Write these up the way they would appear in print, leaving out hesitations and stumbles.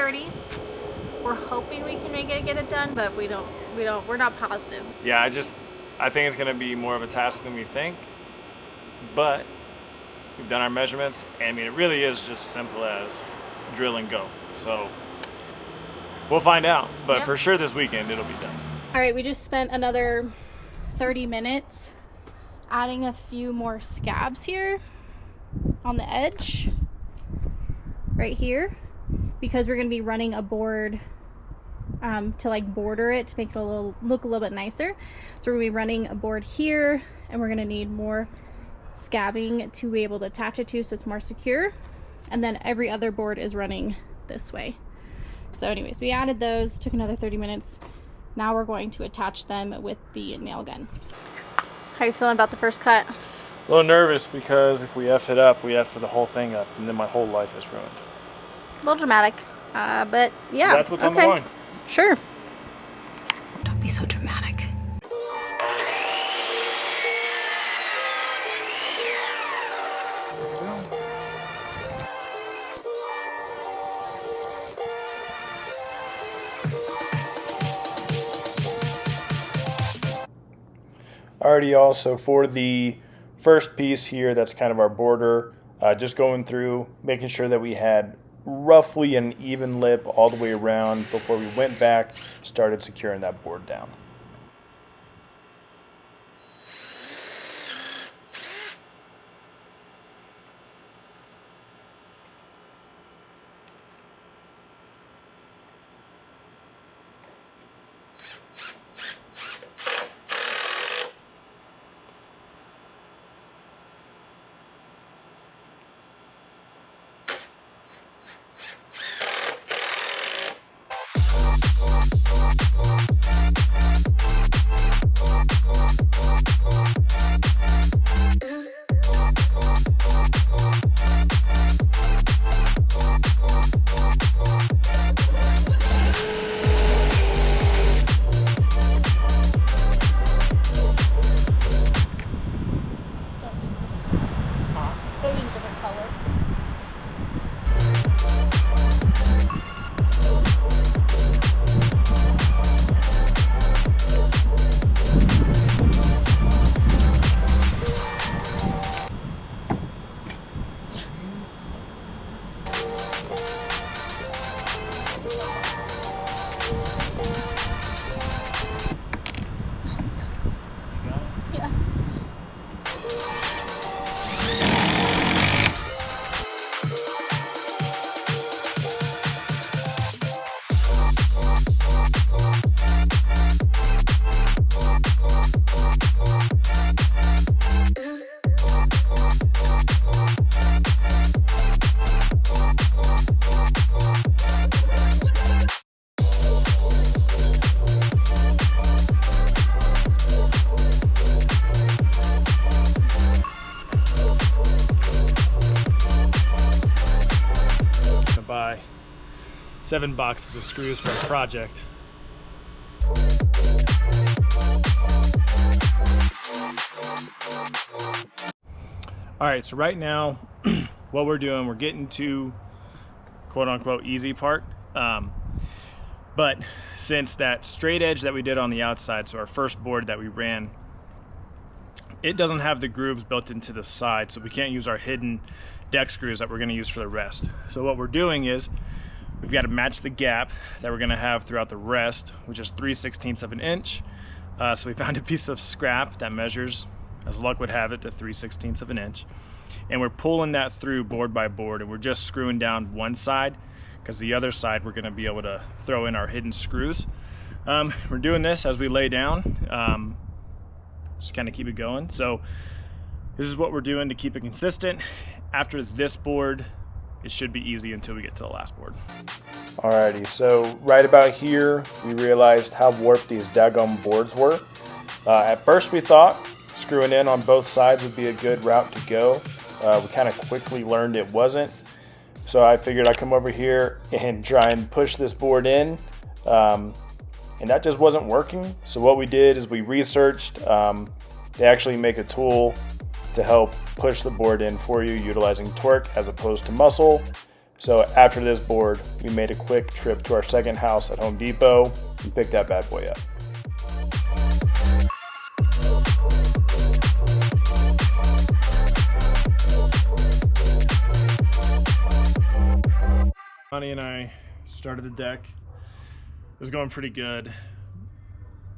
6:30. We're hoping we can get it done, but we're not positive. Yeah, I think it's gonna be more of a task than we think, but we've done our measurements, and I mean, it really is just as simple as drill and go. So we'll find out, but for sure this weekend it'll be done. All right, we just spent another 30 minutes adding a few more scabs here on the edge right here, because we're going to be running a board to like border it to make it look a little bit nicer. So we're going to be running a board here, and we're going to need more scabbing to be able to attach it to so it's more secure. And then every other board is running this way. So anyways, we added those, took another 30 minutes. Now we're going to attach them with the nail gun. How are you feeling about the first cut? A little nervous because if we F it up, we F the whole thing up, and then my whole life is ruined. A little dramatic, but yeah. That's what's on the line. Sure. Don't be so dramatic. Alrighty, y'all, so for the first piece here, that's kind of our border, just going through, making sure that we had roughly an even lip all the way around before we went back, started securing that board down. Buy 7 boxes of screws for a project. All right, so right now what we're doing, we're getting to quote unquote easy part, but since that straight edge that we did on the outside, so our first board that we ran, it doesn't have the grooves built into the side, so we can't use our hidden deck screws that we're going to use for the rest. So what we're doing is we've got to match the gap that we're going to have throughout the rest, which is 3/16 of an inch. So we found a piece of scrap that measures, as luck would have it, to 3/16 of an inch, and we're pulling that through board by board, and we're just screwing down one side because the other side we're going to be able to throw in our hidden screws. We're doing this as we lay down, just kind of keep it going. So this is what we're doing to keep it consistent. After this board, it should be easy until we get to the last board. Alrighty, so right about here, we realized how warped these daggum boards were. At first we thought screwing in on both sides would be a good route to go. We kind of quickly learned it wasn't. So I figured I'd come over here and try and push this board in. And that just wasn't working. So what we did is we researched. They actually make a tool to help push the board in for you utilizing torque as opposed to muscle. So after this board, we made a quick trip to our second house at Home Depot and picked that bad boy up. Honey and I started the deck. It was going pretty good.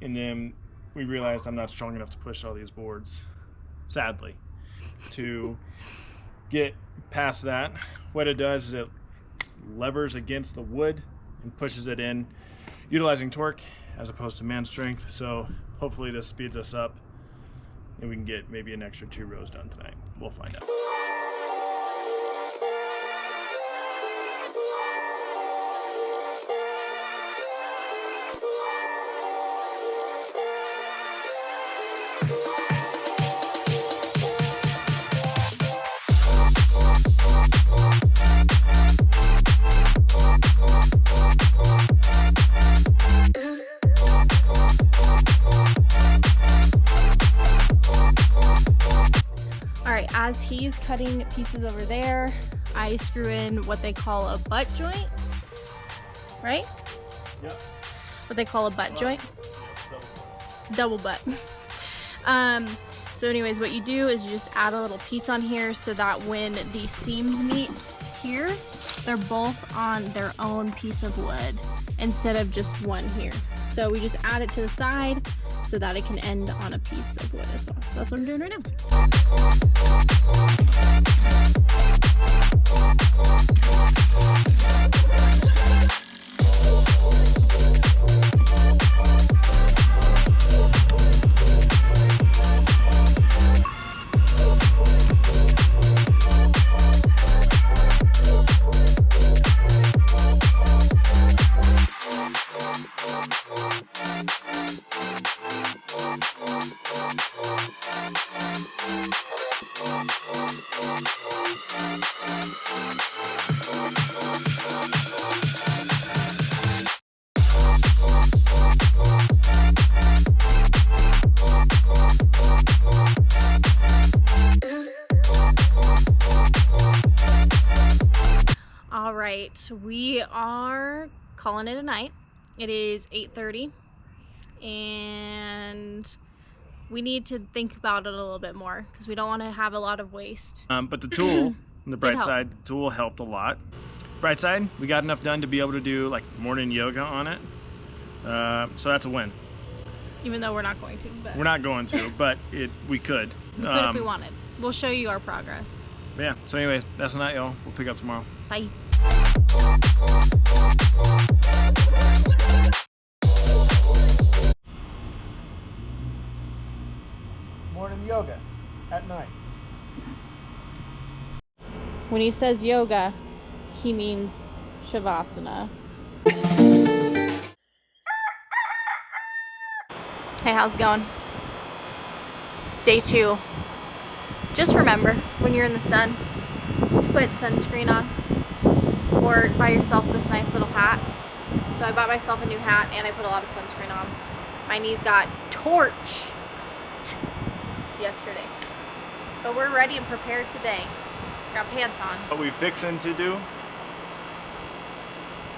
And then we realized I'm not strong enough to push all these boards, sadly. To get past that, what it does is it levers against the wood and pushes it in, utilizing torque as opposed to man strength. So hopefully this speeds us up and we can get maybe an extra 2 rows done tonight. We'll find out. As he's cutting pieces over there, I screw in what they call a butt joint, right? Yep. What they call a butt joint. Double butt. So anyways, what you do is you just add a little piece on here so that when the seams meet here, they're both on their own piece of wood instead of just one here. So we just add it to the side so that it can end on a piece of wood as well. So that's what I'm doing right now. All right, we are calling it a night. It is 8:30 and we need to think about it a little bit more because we don't want to have a lot of waste. But the tool, on the bright side, the tool helped a lot. Bright side, we got enough done to be able to do like morning yoga on it. So that's a win. Even though we're not going to. But we're not going to, but we could. We could if we wanted. We'll show you our progress. Yeah, so anyway, that's the night, y'all. We'll pick up tomorrow. Bye. Morning yoga at night. When he says yoga, he means Shavasana. Hey, how's it going? Day 2. Just remember, when you're in the sun, to put sunscreen on or buy yourself this nice little hat. So I bought myself a new hat and I put a lot of sunscreen on. My knees got torched yesterday. But we're ready and prepared today. Got pants on. What we fixing to do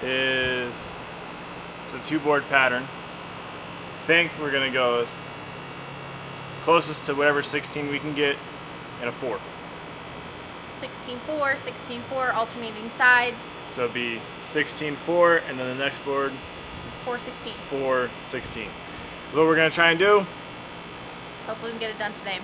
is it's a 2-board pattern. I think we're gonna go with closest to whatever 16 we can get and a 4. 16-4, 16-4, alternating sides. So it'd be 16-4 and then the next board 4-16. 4-16. What we're gonna try and do, hopefully we can get it done today.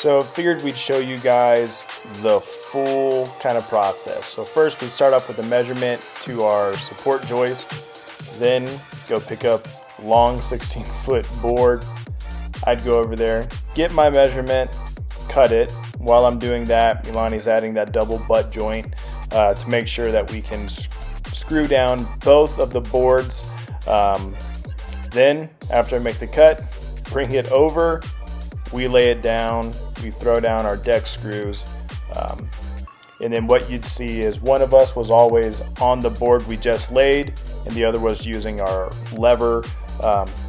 So figured we'd show you guys the full kind of process. So first we start off with the measurement to our support joist, then go pick up long 16-foot board. I'd go over there, get my measurement, cut it. While I'm doing that, Milani's adding that double butt joint to make sure that we can screw down both of the boards. Then after I make the cut, bring it over, we lay it down, we throw down our deck screws, and then what you'd see is one of us was always on the board we just laid, and the other was using our lever.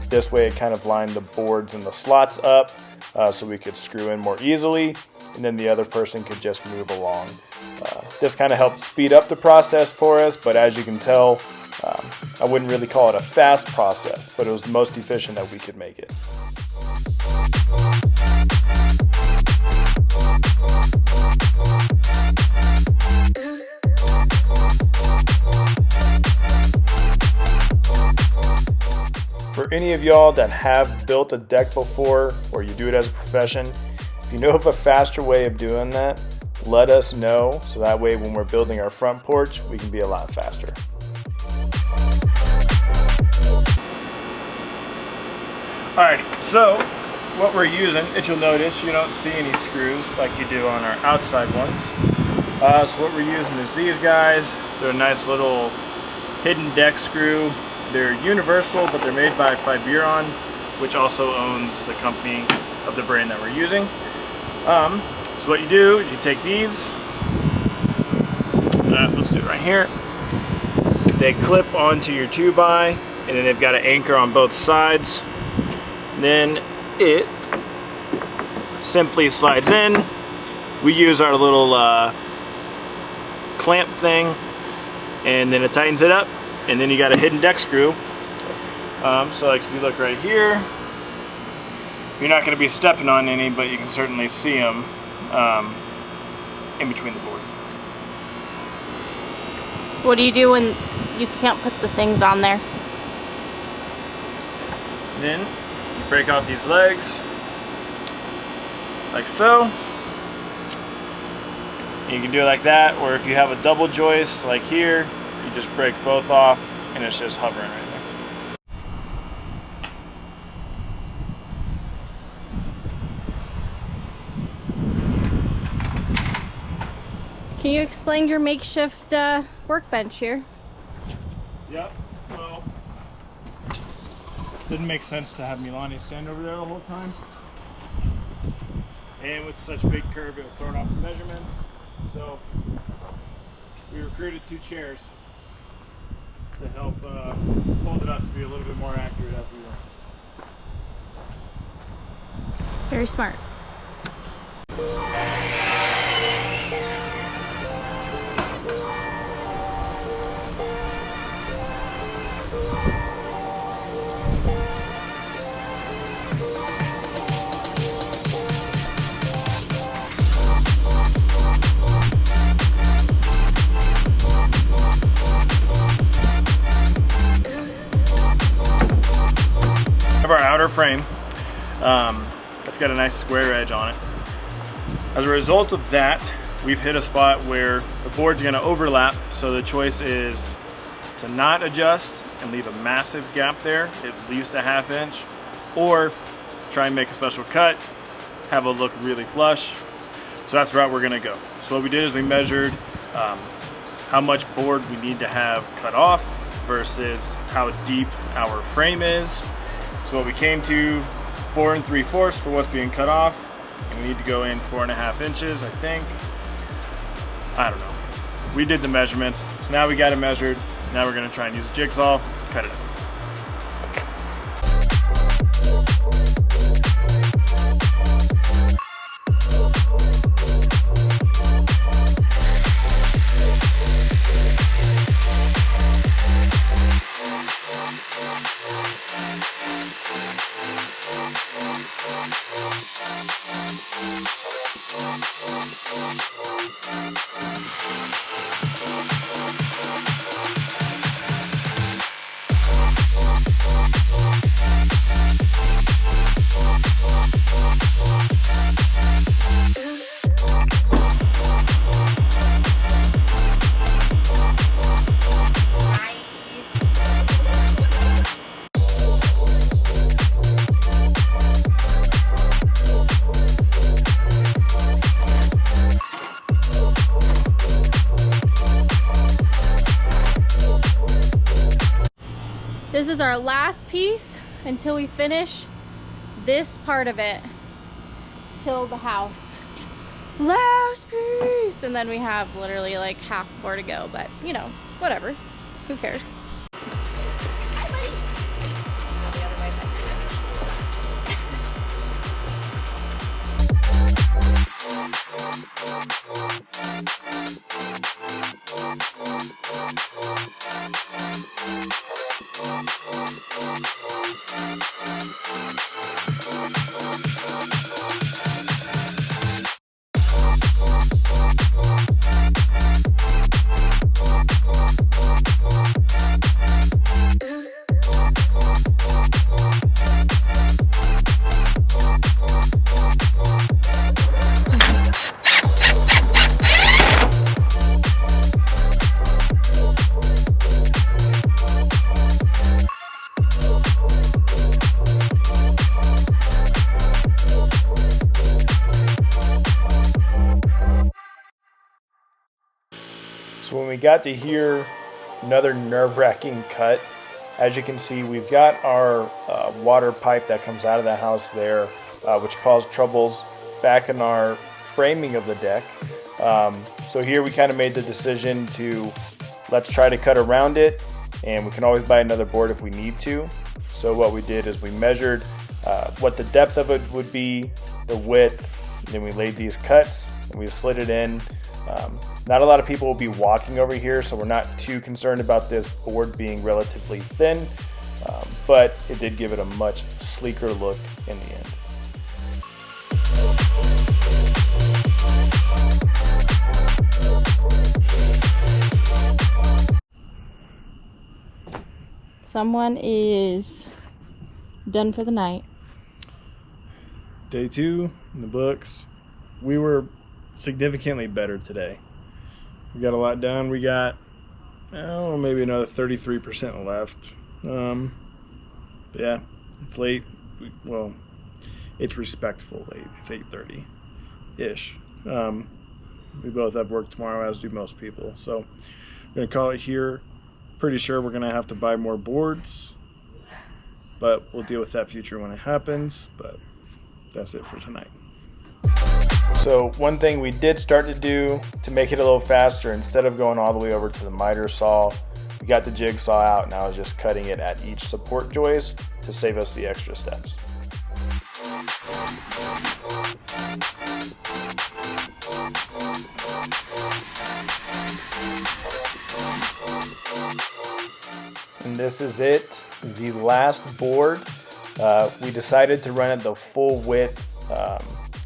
This way it kind of lined the boards and the slots up so we could screw in more easily, and then the other person could just move along. This kind of helped speed up the process for us, but as you can tell, I wouldn't really call it a fast process, but it was the most efficient that we could make it. For any of y'all that have built a deck before, or you do it as a profession, if you know of a faster way of doing that, let us know, so that way when we're building our front porch, we can be a lot faster. Alrighty, so what we're using, if you'll notice, you don't see any screws like you do on our outside ones. So what we're using is these guys. They're a nice little hidden deck screw. They're universal, but they're made by Fiberon, which also owns the company of the brand that we're using. So what you do is you take these, let's do it right here. They clip onto your 2x, and then they've got an anchor on both sides. Then it simply slides in. We use our little clamp thing, and then it tightens it up, and then you got a hidden deck screw. So like if you look right here, you're not going to be stepping on any, but you can certainly see them in between the boards. What do you do when you can't put the things on there? Then you break off these legs like so. You can do it like that, or if you have a double joist like here, you just break both off and it's just hovering right there. Can you explain your makeshift workbench here? Yep, well, didn't make sense to have Milani stand over there the whole time. And with such a big curve, it was throwing off some measurements. So we recruited 2 chairs to help hold it up to be a little bit more accurate as we went. Very smart. Our outer frame, it's got a nice square edge on it. As a result of that, we've hit a spot where the board's going to overlap, so the choice is to not adjust and leave a massive gap there, at least a ½ inch, or try and make a special cut, have it look really flush. So that's the route we're going to go. So what we did is we measured how much board we need to have cut off versus how deep our frame is. So what we came to, 4 3/4 for what's being cut off, and we need to go in 4½ inches, I think. I don't know. We did the measurements, so now we got it measured. Now we're going to try and use a jigsaw, cut it up. This is our last piece until we finish this part of it till the house. Last piece! And then we have literally like half more to go, but you know, whatever. Who cares? So when we got to here, another nerve-wracking cut. As you can see, we've got our water pipe that comes out of the house there, which caused troubles back in our framing of the deck. So here we kind of made the decision to let's try to cut around it, and we can always buy another board if we need to. So what we did is we measured what the depth of it would be, the width, and then we laid these cuts and we slid it in. Not a lot of people will be walking over here, so we're not too concerned about this board being relatively thin, but it did give it a much sleeker look in the end. Someone is done for the night. Day 2 in the books. We were significantly better today. We got a lot done. We got, maybe another 33% left. But yeah, it's late. Well, it's respectful late. It's 8:30-ish. We both have work tomorrow, as do most people. So I'm going to call it here. Pretty sure we're going to have to buy more boards, but we'll deal with that future when it happens. But that's it for tonight. So one thing we did start to do to make it a little faster, instead of going all the way over to the miter saw, we got the jigsaw out and I was just cutting it at each support joist to save us the extra steps. And this is it, the last board. We decided to run it the full width,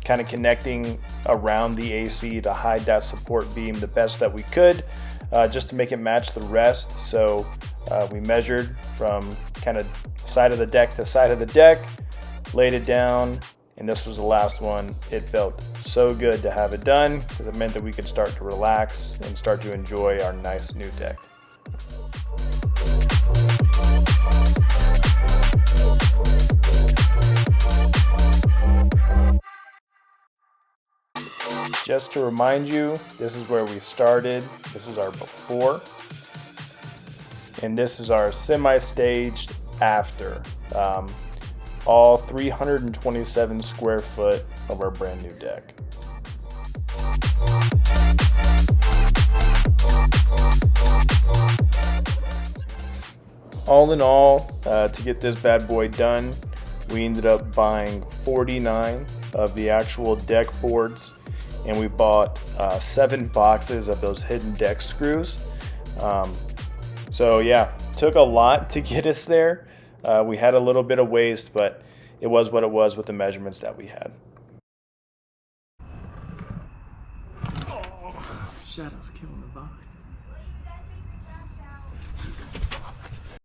kind of connecting around the AC to hide that support beam the best that we could, just to make it match the rest. So we measured from kind of side of the deck to side of the deck, laid it down, and this was the last one. It felt so good to have it done because it meant that we could start to relax and start to enjoy our nice new deck. Just to remind you, this is where we started. This is our before. And this is our semi-staged after. All 327 square foot of our brand new deck. All in all, to get this bad boy done, we ended up buying 49 of the actual deck boards, and we bought 7 boxes of those hidden deck screws. So yeah, took a lot to get us there. We had a little bit of waste, but it was what it was with the measurements that we had. Oh, shadows killing the vibe.